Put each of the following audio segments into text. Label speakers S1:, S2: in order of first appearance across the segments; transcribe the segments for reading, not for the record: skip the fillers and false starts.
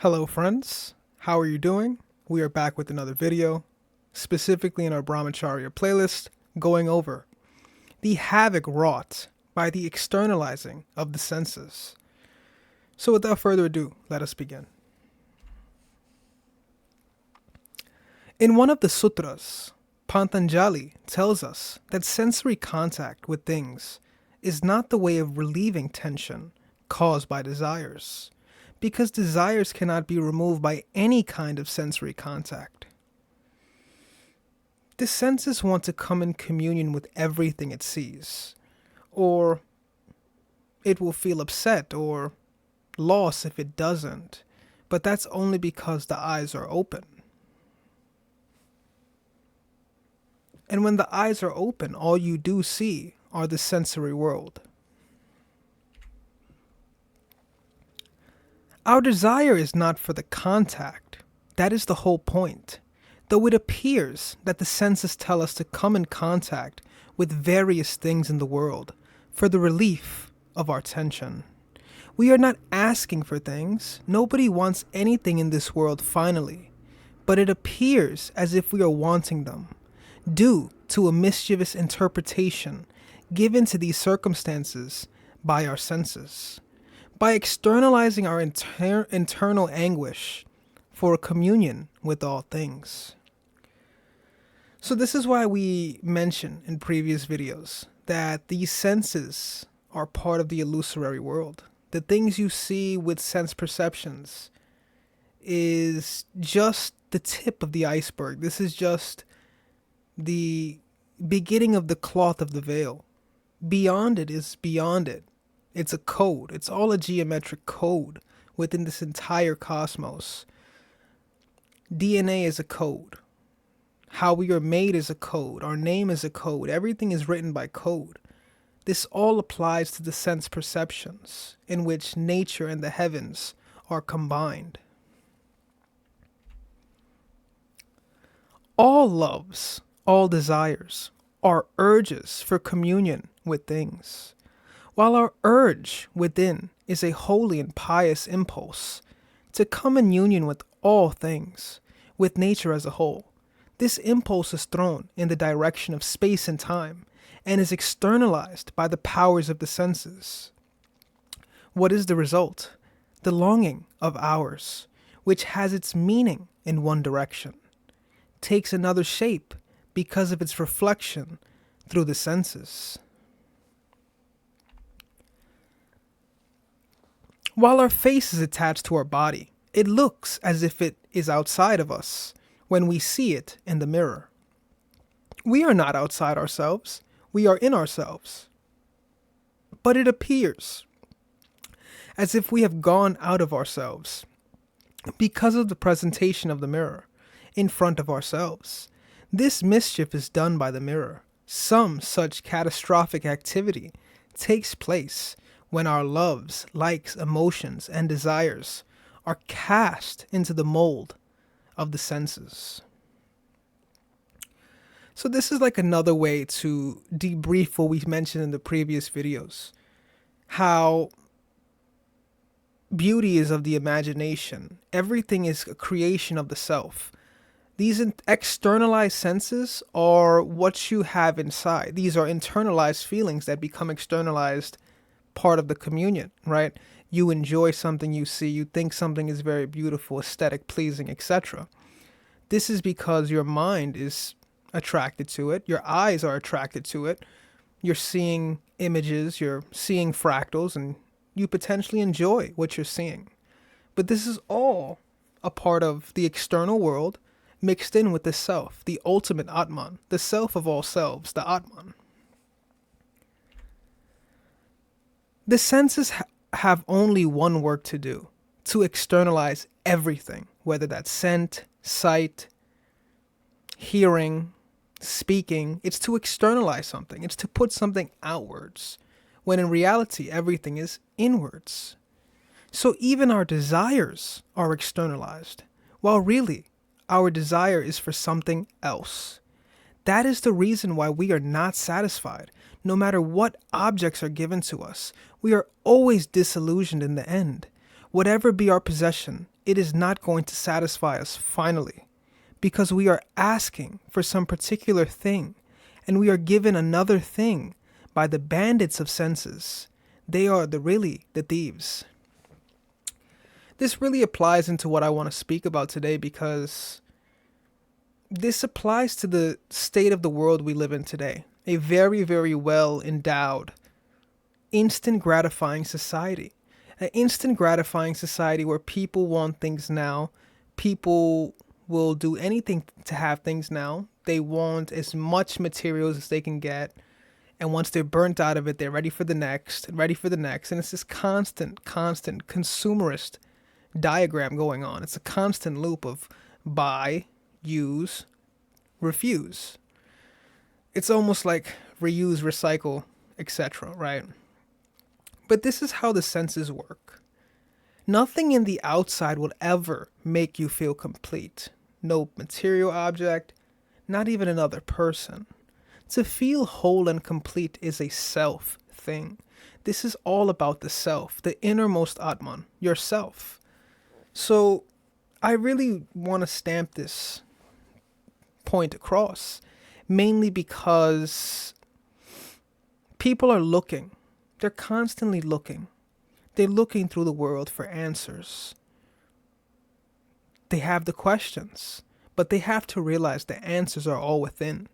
S1: Hello friends, how are you doing? We are back with another video, specifically in our Brahmacharya playlist, going over the Havoc Wrought by the Externalizing of the Senses. So without further ado, let us begin. In one of the sutras, Patanjali tells us that sensory contact with things is not the way of relieving tension caused by desires, because desires cannot be removed by any kind of sensory contact. The senses want to come in communion with everything it sees, or it will feel upset or loss if it doesn't, but that's only because the eyes are open. And when the eyes are open, all you do see are the sensory world. Our desire is not for the contact. That is the whole point. Though it appears that the senses tell us to come in contact with various things in the world for the relief of our tension. We are not asking for things. Nobody wants anything in this world finally. But it appears as if we are wanting them, due to a mischievous interpretation given to these circumstances by our senses. By externalizing our internal anguish for a communion with all things. So this is why we mentioned in previous videos that these senses are part of the illusory world. The things you see with sense perceptions is just the tip of the iceberg. This is just the beginning of the cloth of the veil. Beyond it is beyond it. It's a code. It's all a geometric code within this entire cosmos. DNA is a code. How we are made is a code. Our name is a code. Everything is written by code. This all applies to the sense perceptions in which nature and the heavens are combined. All loves, all desires are urges for communion with things. While our urge within is a holy and pious impulse to come in union with all things, with nature as a whole, this impulse is thrown in the direction of space and time and is externalized by the powers of the senses. What is the result? The longing of ours, which has its meaning in one direction, takes another shape because of its reflection through the senses. While our face is attached to our body, it looks as if it is outside of us when we see it in the mirror. We are not outside ourselves, we are in ourselves. But it appears as if we have gone out of ourselves because of the presentation of the mirror in front of ourselves. This mischief is done by the mirror. Some such catastrophic activity takes place when our loves, likes, emotions, and desires are cast into the mold of the senses. So this is like another way to debrief what we mentioned in the previous videos. How beauty is of the imagination. Everything is a creation of the self. These externalized senses are what you have inside. These are internalized feelings that become externalized part of the communion, right? You enjoy something you see, you think something is very beautiful, aesthetic, pleasing, etc. This is because your mind is attracted to it, your eyes are attracted to it, you're seeing images, you're seeing fractals, and you potentially enjoy what you're seeing. But this is all a part of the external world mixed in with the self, the ultimate Atman, the self of all selves, the Atman. The senses have only one work to do, to externalize everything, whether that's scent, sight, hearing, speaking. It's to externalize something. It's to put something outwards, when in reality, everything is inwards. So even our desires are externalized, while really, our desire is for something else. That is the reason why we are not satisfied. No matter what objects are given to us, we are always disillusioned in the end. Whatever be our possession, it is not going to satisfy us finally, because we are asking for some particular thing, and we are given another thing by the bandits of senses. They are really the thieves. This really applies into what I want to speak about today, because this applies to the state of the world we live in today. A very, very well endowed, instant gratifying society. An instant gratifying society where people want things now. People will do anything to have things now. They want as much materials as they can get. And once they're burnt out of it, they're ready for the next, and ready for the next. And it's this constant consumerist diagram going on. It's a constant loop of buy, use, refuse. It's almost like reuse, recycle, etc., right? But this is how the senses work. Nothing in the outside will ever make you feel complete. No material object, not even another person. To feel whole and complete is a self thing. This is all about the self, the innermost Atman, yourself. So I really want to stamp this point across, mainly because people are looking. They're constantly looking. They're looking through the world for answers. They have the questions, but they have to realize the answers are all within.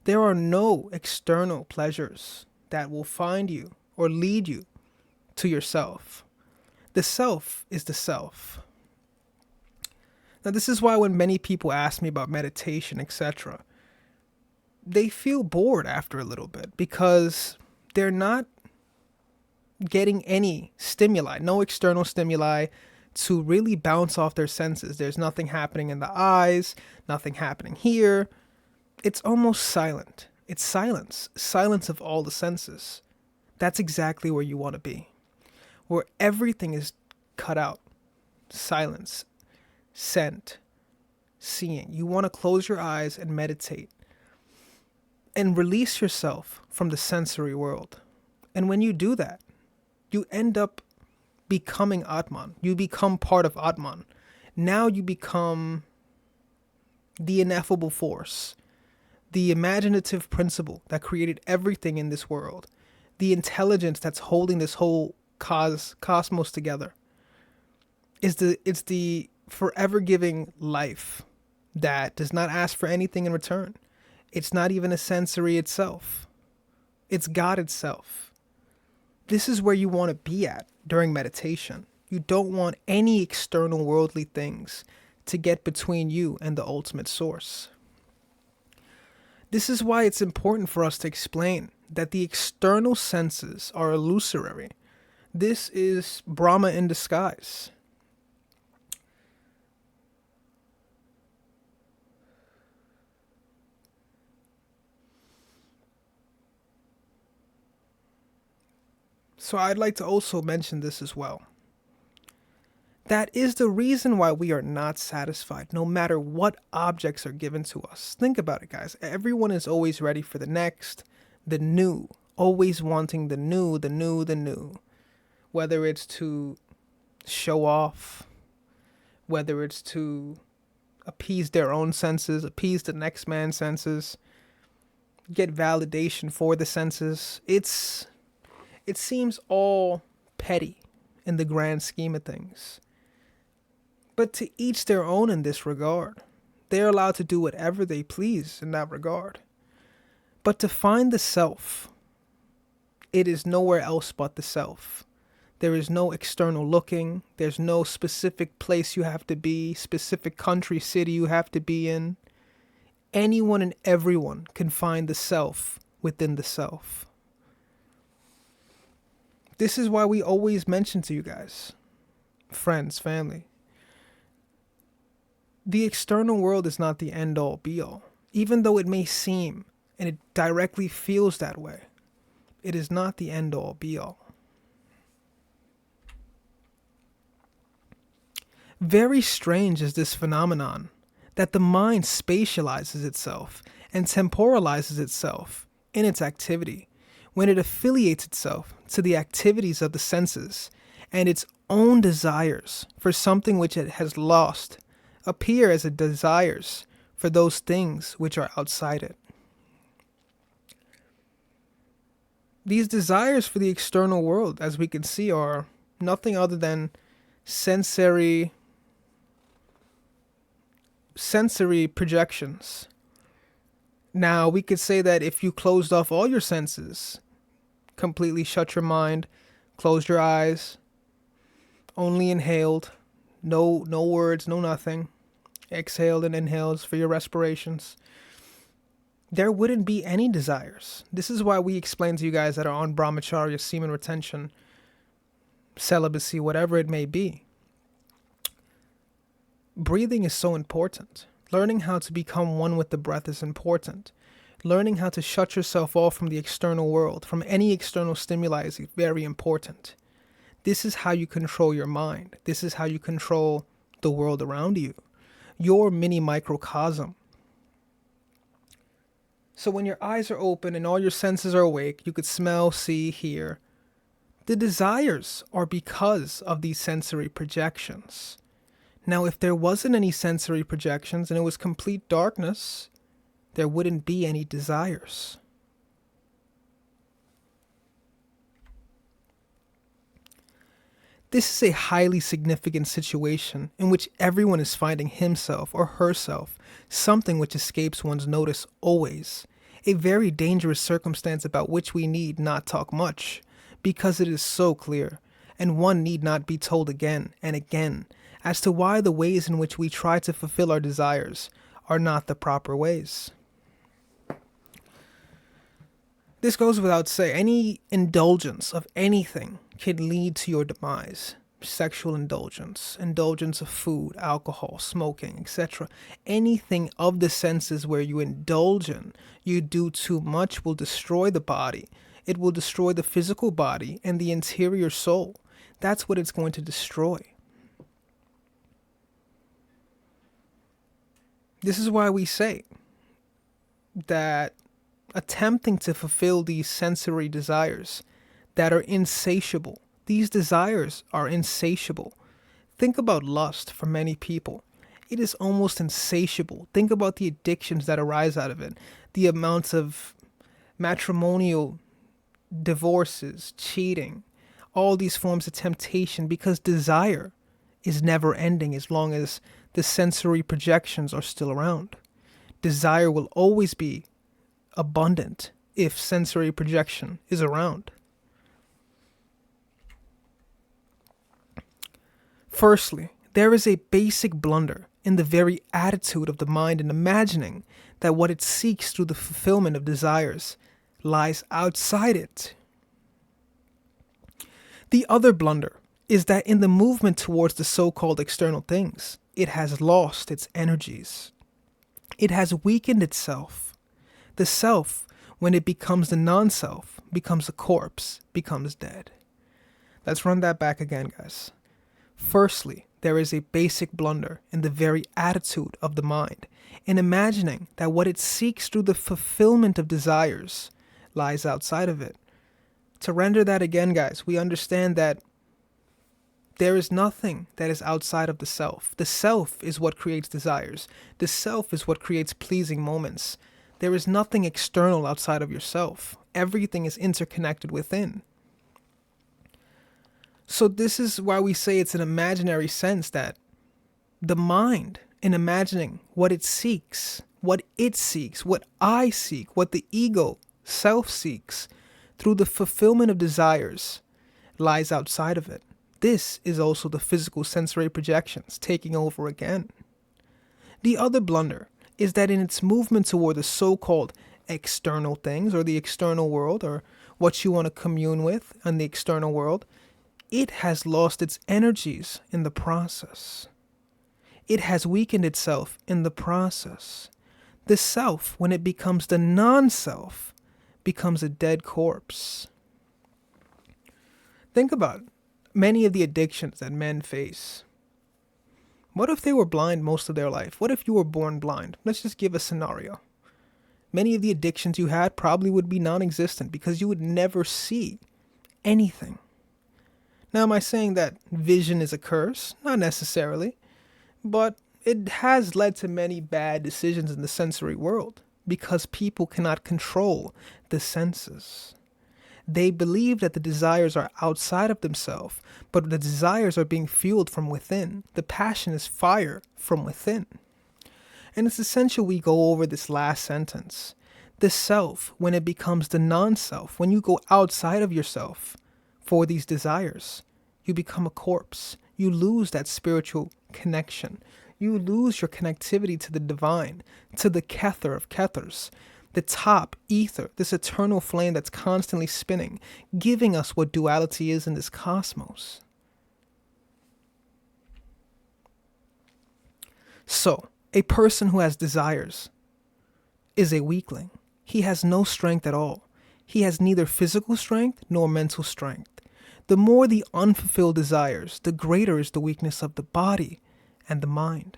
S1: There are no external pleasures that will find you or lead you to yourself. The self is the self. Now, this is why when many people ask me about meditation, etc., they feel bored after a little bit, because they're not getting any stimuli, no external stimuli to really bounce off their senses. There's nothing happening in the eyes, nothing happening here. It's almost silent. It's silence of all the senses. That's exactly where you want to be, where everything is cut out. Silence, scent, seeing. You want to close your eyes and meditate and release yourself from the sensory world. And when you do that, you end up becoming Atman. You become part of Atman. Now you become the ineffable force, the imaginative principle that created everything in this world, the intelligence that's holding this whole cosmos together. It's the forever giving life that does not ask for anything in return. It's not even a sensory itself. It's God itself. This is where you want to be at during meditation. You don't want any external worldly things to get between you and the ultimate source. This is why it's important for us to explain that the external senses are illusory. This is Brahma in disguise. So I'd like to also mention this as well. That is the reason why we are not satisfied, no matter what objects are given to us. Think about it, guys. Everyone is always ready for the next, the new, always wanting the new, the new, the new. Whether it's to show off, whether it's to appease their own senses, appease the next man's senses, get validation for the senses. It seems all petty in the grand scheme of things. But to each their own in this regard. They're allowed to do whatever they please in that regard. But to find the self, it is nowhere else but the self. There is no external looking. There's no specific place you have to be, specific country, city you have to be in. Anyone and everyone can find the self within the self. This is why we always mention to you guys, friends, family, the external world is not the end-all, be-all. Even though it may seem, and it directly feels that way, it is not the end-all, be-all. Very strange is this phenomenon that the mind spatializes itself and temporalizes itself in its activity when it affiliates itself to the activities of the senses, and its own desires for something which it has lost appear as it desires for those things which are outside it. These desires for the external world, as we can see, are nothing other than sensory projections. Now, we could say that if you closed off all your senses, completely shut your mind, closed your eyes, only inhaled, no words, no nothing, exhaled and inhaled for your respirations, there wouldn't be any desires. This is why we explain to you guys that are on brahmacharya, semen retention, celibacy, whatever it may be. Breathing is so important. Learning how to become one with the breath is important. Learning how to shut yourself off from the external world, from any external stimuli, is very important. This is how you control your mind. This is how you control the world around you, your mini microcosm. So when your eyes are open and all your senses are awake, you could smell, see, hear. The desires are because of these sensory projections. Now, if there wasn't any sensory projections and it was complete darkness, there wouldn't be any desires. This is a highly significant situation in which everyone is finding himself or herself something which escapes one's notice always. A very dangerous circumstance about which we need not talk much, because it is so clear, and one need not be told again and again as to why the ways in which we try to fulfill our desires are not the proper ways. This goes without saying. Any indulgence of anything can lead to your demise. Sexual indulgence, indulgence of food, alcohol, smoking, etc. Anything of the senses where you indulge in, you do too much, will destroy the body. It will destroy the physical body and the interior soul. That's what it's going to destroy. This is why we say that attempting to fulfill these sensory desires that are insatiable, these desires are insatiable. Think about lust for many people. It is almost insatiable. Think about the addictions that arise out of it, the amounts of matrimonial divorces, cheating, all these forms of temptation, because desire is never ending as long as the sensory projections are still around. Desire will always be abundant if sensory projection is around. Firstly, there is a basic blunder in the very attitude of the mind in imagining that what it seeks through the fulfillment of desires lies outside it. The other blunder is that in the movement towards the so-called external things, it has lost its energies. It has weakened itself. The self, when it becomes the non-self, becomes a corpse, becomes dead. Let's run that back again, guys. Firstly, there is a basic blunder in the very attitude of the mind, in imagining that what it seeks through the fulfillment of desires lies outside of it. To render that again, guys, we understand that there is nothing that is outside of the self. The self is what creates desires. The self is what creates pleasing moments. There is nothing external outside of yourself. Everything is interconnected within. So this is why we say it's an imaginary sense, that the mind, in imagining what it seeks, what I seek, what the ego, self seeks, through the fulfillment of desires, lies outside of it. This is also the physical sensory projections taking over again. The other blunder is that in its movement toward the so-called external things, or the external world, or what you want to commune with in the external world, it has lost its energies in the process. It has weakened itself in the process. The self, when it becomes the non-self, becomes a dead corpse. Think about many of the addictions that men face. What if they were blind most of their life? What if you were born blind? Let's just give a scenario. Many of the addictions you had probably would be non-existent because you would never see anything. Now, am I saying that vision is a curse? Not necessarily, but it has led to many bad decisions in the sensory world because people cannot control the senses. They believe that the desires are outside of themselves, but the desires are being fueled from within. The passion is fire from within. And it's essential we go over this last sentence. The self, when it becomes the non self, when you go outside of yourself for these desires, you become a corpse. You lose that spiritual connection. You lose your connectivity to the divine, to the Kether of Kethers, the top ether, this eternal flame that's constantly spinning, giving us what duality is in this cosmos. So, a person who has desires is a weakling. He has no strength at all. He has neither physical strength nor mental strength. The more the unfulfilled desires, the greater is the weakness of the body and the mind.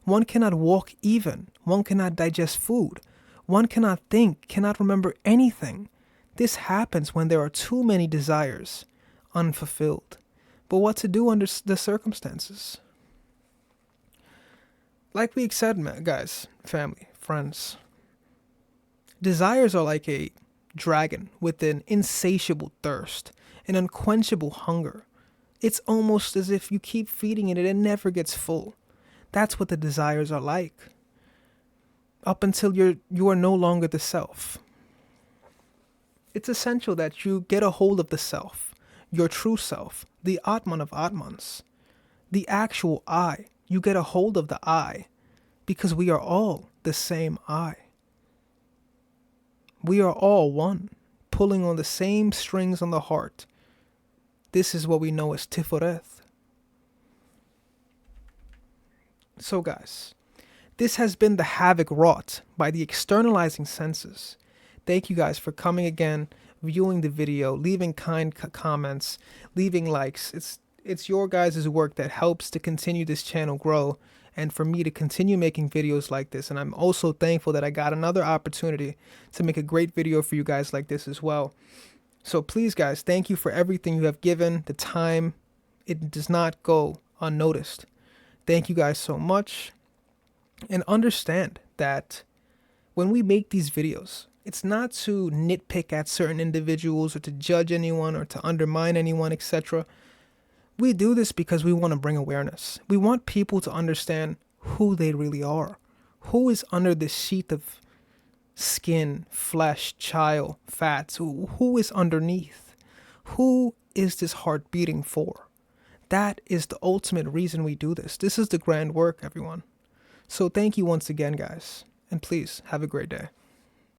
S1: One cannot walk even. One cannot digest food. One cannot think, cannot remember anything. This happens when there are too many desires unfulfilled. But what to do under the circumstances? Like we said, guys, family, friends, desires are like a dragon with an insatiable thirst, an unquenchable hunger. It's almost as if you keep feeding it and it never gets full. That's what the desires are like. Up until you are no longer the self. It's essential that you get a hold of the self, your true self, the Atman of Atmans, the actual I. You get a hold of the I, because we are all the same I. We are all one, pulling on the same strings on the heart. This is what we know as Tiforeth. So guys, this has been the Havoc Wrought by the Externalizing senses. Thank you guys for coming again, viewing the video, leaving kind comments, leaving likes. It's your guys' work that helps to continue this channel grow and for me to continue making videos like this. And I'm also thankful that I got another opportunity to make a great video for you guys like this as well. So please, guys, thank you for everything you have given, the time. It does not go unnoticed. Thank you guys so much. And understand that when we make these videos, it's not to nitpick at certain individuals or to judge anyone or to undermine anyone, etc. We do this because we want to bring awareness. We want people to understand who they really are. Who is under this sheath of skin, flesh, chyle, fats? Who is underneath? Who is this heart beating for? That is the ultimate reason we do this. This is the grand work, everyone. So thank you once again, guys. And please, have a great day.